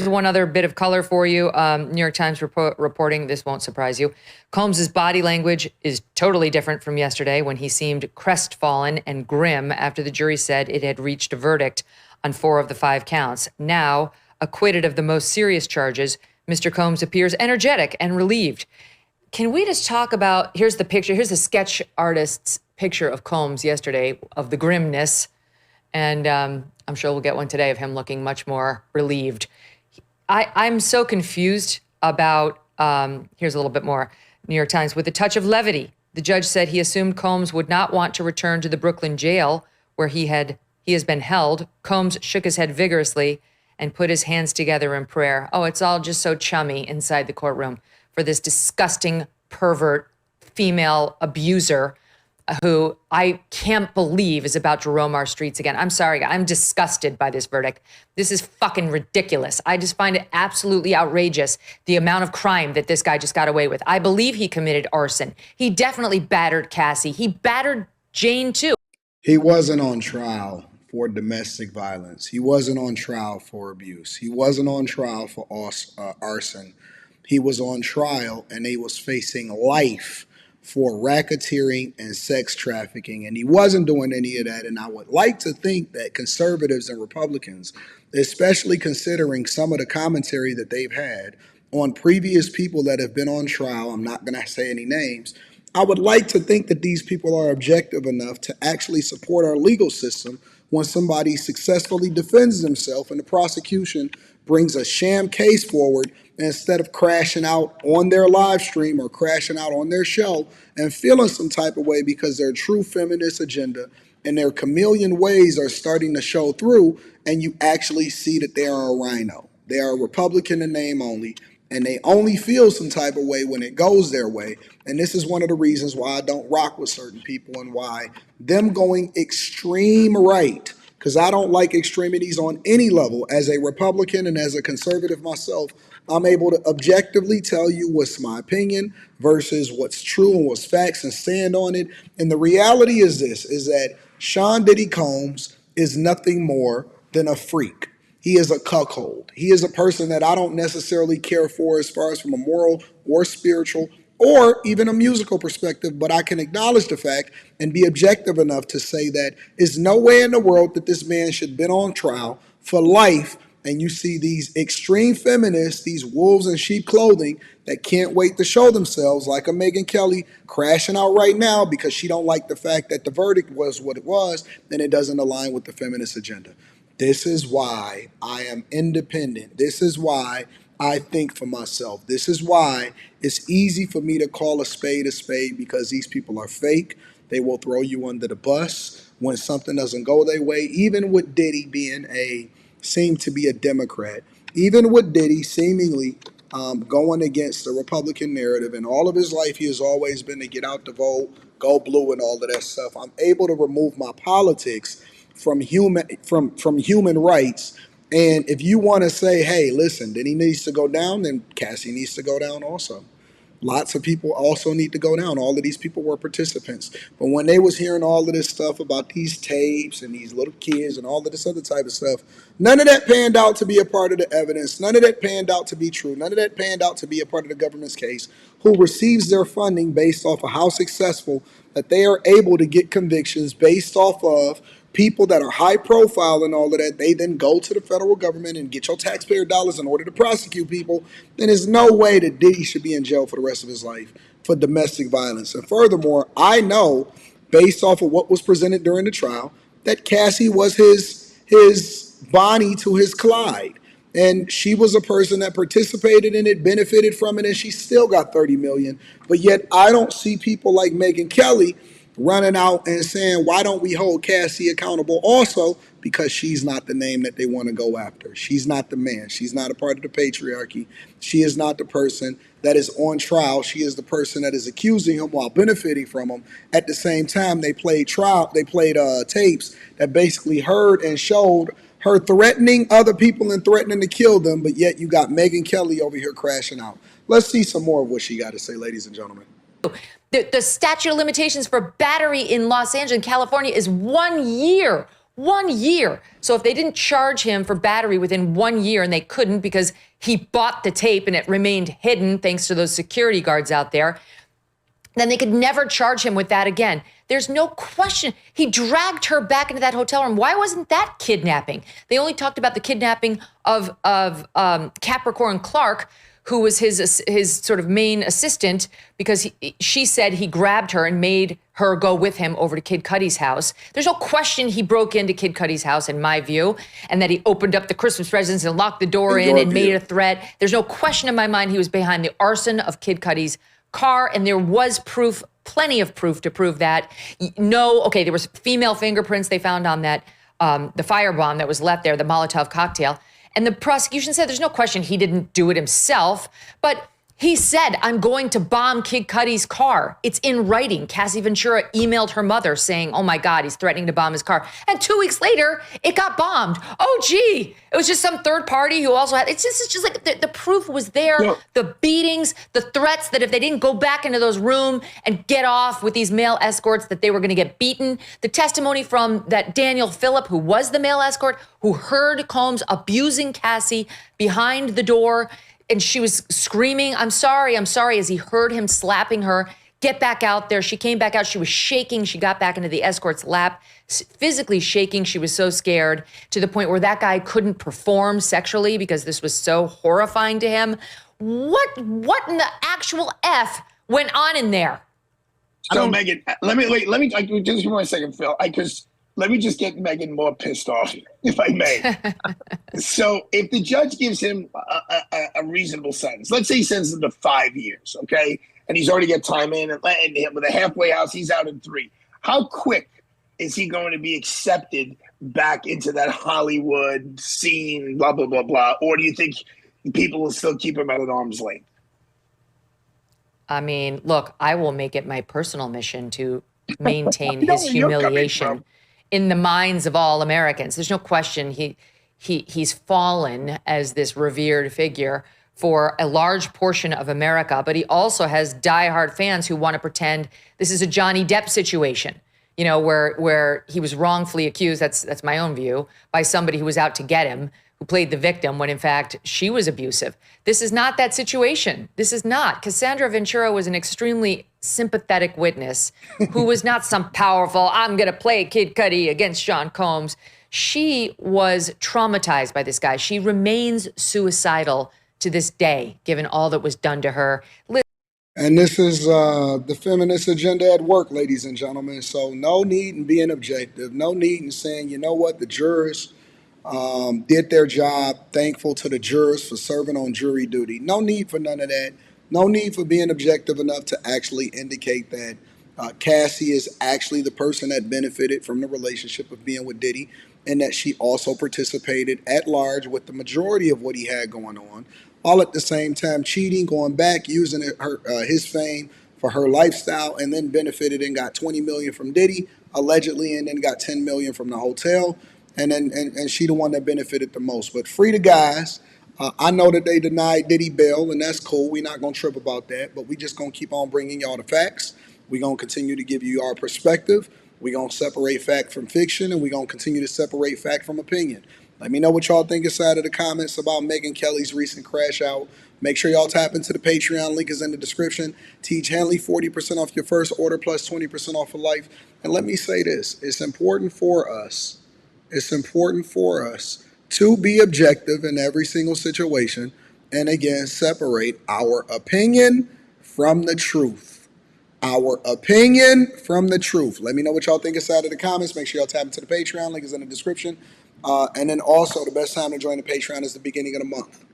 have one other bit of color for you. New York Times reporting, this won't surprise you. Combs's body language is totally different from yesterday when he seemed crestfallen and grim after the jury said it had reached a verdict on 4 of the 5 counts. Now, acquitted of the most serious charges, Mr. Combs appears energetic and relieved. Can we just talk about, here's the picture, here's the sketch artist's picture of Combs yesterday, of the grimness. And I'm sure we'll get one today of him looking much more relieved. I'm so confused about, here's a little bit more, New York Times, with a touch of levity. The judge said he assumed Combs would not want to return to the Brooklyn jail where he has been held. Combs shook his head vigorously and put his hands together in prayer. Oh, it's all just so chummy inside the courtroom for this disgusting pervert female abuser who I can't believe is about to roam our streets again. I'm sorry, I'm disgusted by this verdict. This is fucking ridiculous. I just find it absolutely outrageous, the amount of crime that this guy just got away with. I believe he committed arson. He definitely battered Cassie. He battered Jane too. He wasn't on trial for domestic violence. He wasn't on trial for abuse. He wasn't on trial for arson. He was on trial and he was facing life for racketeering and sex trafficking, and he wasn't doing any of that. And I would like to think that conservatives and Republicans, especially considering some of the commentary that they've had on previous people that have been on trial, I'm not going to say any names, I would like to think that these people are objective enough to actually support our legal system when somebody successfully defends themselves and the prosecution brings a sham case forward instead of crashing out on their live stream or crashing out on their show and feeling some type of way because their true feminist agenda and their chameleon ways are starting to show through, and you actually see that they are a rhino. They are a Republican in name only, and they only feel some type of way when it goes their way. And this is one of the reasons why I don't rock with certain people and why them going extreme right, because I don't like extremities on any level. As a Republican and as a conservative myself, I'm able to objectively tell you what's my opinion versus what's true and what's facts and stand on it. And the reality is this, is that Sean Diddy Combs is nothing more than a freak. He is a cuckold. He is a person that I don't necessarily care for as far as from a moral or spiritual or even a musical perspective, but I can acknowledge the fact and be objective enough to say that there's no way in the world that this man should have been on trial for life. And you see these extreme feminists, these wolves in sheep clothing that can't wait to show themselves, like a Megyn Kelly crashing out right now because she don't like the fact that the verdict was what it was and it doesn't align with the feminist agenda. This is why I am independent. This is why I think for myself. This is why it's easy for me to call a spade, because these people are fake. They will throw you under the bus when something doesn't go their way. Even with Diddy being seemed to be a Democrat, even with Diddy seemingly going against the Republican narrative, and all of his life he has always been to get out the vote, go blue and all of that stuff. I'm able to remove my politics from human rights. And if you want to say, hey, listen, then he needs to go down, then Cassie needs to go down also. Lots of people also need to go down. All of these people were participants. But when they was hearing all of this stuff about these tapes and these little kids and all of this other type of stuff, none of that panned out to be a part of the evidence. None of that panned out to be true. None of that panned out to be a part of the government's case, who receives their funding based off of how successful that they are able to get convictions based off of people that are high profile and all of that. They then go to the federal government and get your taxpayer dollars in order to prosecute people. Then there's no way that Diddy should be in jail for the rest of his life for domestic violence. And furthermore, I know based off of what was presented during the trial that Cassie was his Bonnie to his Clyde. And she was a person that participated in it, benefited from it, and she still got $30 million. But yet I don't see people like Megyn Kelly running out and saying, why don't we hold Cassie accountable also? Because she's not the name that they want to go after. She's not the man. She's not a part of the patriarchy. She is not the person that is on trial. She is the person that is accusing him while benefiting from him. At the same time, they played tapes that basically heard and showed her threatening other people and threatening to kill them, but yet you got Megyn Kelly over here crashing out. Let's see some more of what she got to say, ladies and gentlemen. The statute of limitations for battery in Los Angeles, California, is 1 year. 1 year. So if they didn't charge him for battery within 1 year, and they couldn't because he bought the tape and it remained hidden thanks to those security guards out there, then they could never charge him with that again. There's no question. He dragged her back into that hotel room. Why wasn't that kidnapping? They only talked about the kidnapping of Capricorn Clark, who was his sort of main assistant, because she said he grabbed her and made her go with him over to Kid Cudi's house. There's no question he broke into Kid Cudi's house, in my view, and that he opened up the Christmas presents and locked the door in and made a threat. There's no question in my mind he was behind the arson of Kid Cudi's car, and there was proof, plenty of proof to prove that. No, okay, there was female fingerprints they found on that, the firebomb that was left there, the Molotov cocktail. And the prosecution said there's no question he didn't do it himself, but he said, I'm going to bomb Kid Cudi's car. It's in writing. Cassie Ventura emailed her mother saying, oh my God, he's threatening to bomb his car. And 2 weeks later, it got bombed. Oh, gee, it was just some third party who also had, it's just like the proof was there. Yeah. The beatings, the threats that if they didn't go back into those rooms and get off with these male escorts, that they were going to get beaten. The testimony from that Daniel Phillip, who was the male escort, who heard Combs abusing Cassie behind the door. And she was screaming, I'm sorry, as he heard him slapping her. Get back out there. She came back out. She was shaking. She got back into the escort's lap, physically shaking. She was so scared to the point where that guy couldn't perform sexually because this was so horrifying to him. What in the actual F went on in there? So, Megyn, let me just for 1 second, Phil, because let me just get Megyn more pissed off, if I may. So if the judge gives him a reasonable sentence, let's say he sends him to 5 years, okay? And he's already got time in, and with a halfway house, he's out in 3. How quick is he going to be accepted back into that Hollywood scene, blah, blah, blah, blah? Or do you think people will still keep him at an arm's length? I mean, look, I will make it my personal mission to maintain his humiliation in the minds of all Americans. There's no question he's fallen as this revered figure for a large portion of America, but he also has diehard fans who want to pretend this is a Johnny Depp situation, you know, where he was wrongfully accused, that's my own view, by somebody who was out to get him, who played the victim when in fact she was abusive. This is not that situation. This is not. Cassandra Ventura was an extremely sympathetic witness who was not some powerful, I'm going to play Kid Cudi against Sean Combs. She was traumatized by this guy. She remains suicidal to this day, given all that was done to her. And this is the feminist agenda at work, ladies and gentlemen. So no need in being objective. No need in saying, you know what, the jurors did their job. Thankful to the jurors for serving on jury duty. No need for none of that. No need for being objective enough to actually indicate that Cassie is actually the person that benefited from the relationship of being with Diddy, and that she also participated at large with the majority of what he had going on, all at the same time cheating, going back, using his fame for her lifestyle, and then benefited and got $20 million from Diddy, allegedly, and then got $10 million from the hotel. And she the one that benefited the most. But free the guys. I know that they denied Diddy bail, and that's cool. We're not going to trip about that. But we just going to keep on bringing y'all the facts. We're going to continue to give you our perspective. We're going to separate fact from fiction, and we're going to continue to separate fact from opinion. Let me know what y'all think inside of the comments about Megyn Kelly's recent crash out. Make sure y'all tap into the Patreon. Link is in the description. Teach Henley 40% off your first order plus 20% off for life. And let me say this. It's important for us to be objective in every single situation and, again, separate our opinion from the truth. Our opinion from the truth. Let me know what y'all think inside of the comments. Make sure y'all tap into the Patreon. Link is in the description. And then also, the best time to join the Patreon is the beginning of the month.